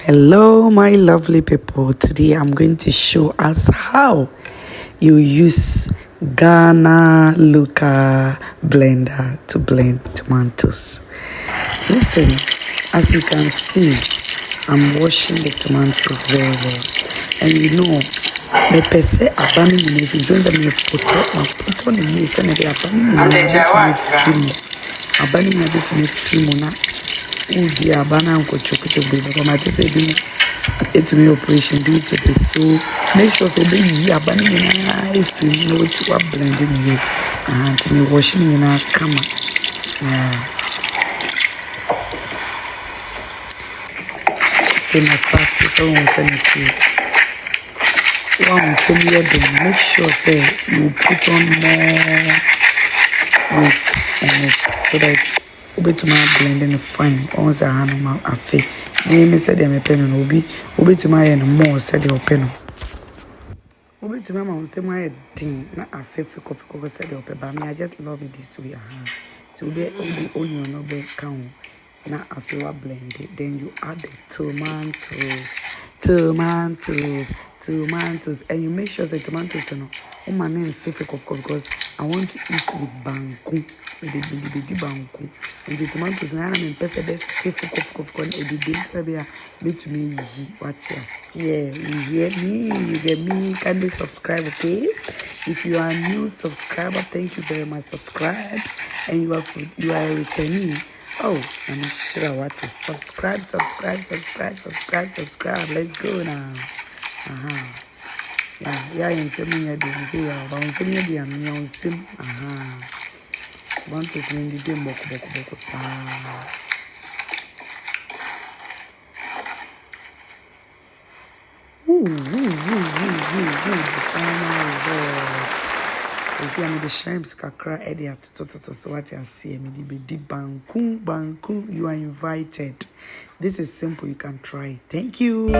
Hello, my lovely people. Today I'm going to show us how you use Ghana local blender to blend tomatoes. Listen, as you can see, I'm washing the tomatoes very well. And you know, me pese abani ni if you don't let me put on the meat and the abani ni film Udi abana unko chokuto baby, but my just say it to me operation do to be so make sure so be abana if you know to what blending you and to me washing in our camera. Okay, my start so on send it to you. One send you then make sure say you put on more weight on it so that to my blending the fine once I hand my affair. Me said them a pen obi to my and more said the open. Obi to my mom say my thing not a faithful coffee said the open, but me I just love it this way. So be onion no be count. Now after you blend it, then you add the tomatoes, and you make sure the tomatoes no. Oh my name faithful coffee because I want to eat with banku. With the banku and the tomatoes and I'm in person best faithful and the days make to me what yes you hear me kindly subscribe, okay? If you are a new subscriber, thank you very much. Subscribe and you are a returnee. Oh, I'm not sure what is subscribe. Let's go now. Yeah, in semi but on semi I'm sim. Want to bring the game book. The final results. You see, I'm the shrimps kakra area to so what I see me the banku. You are invited. This is simple, you can try. Thank you.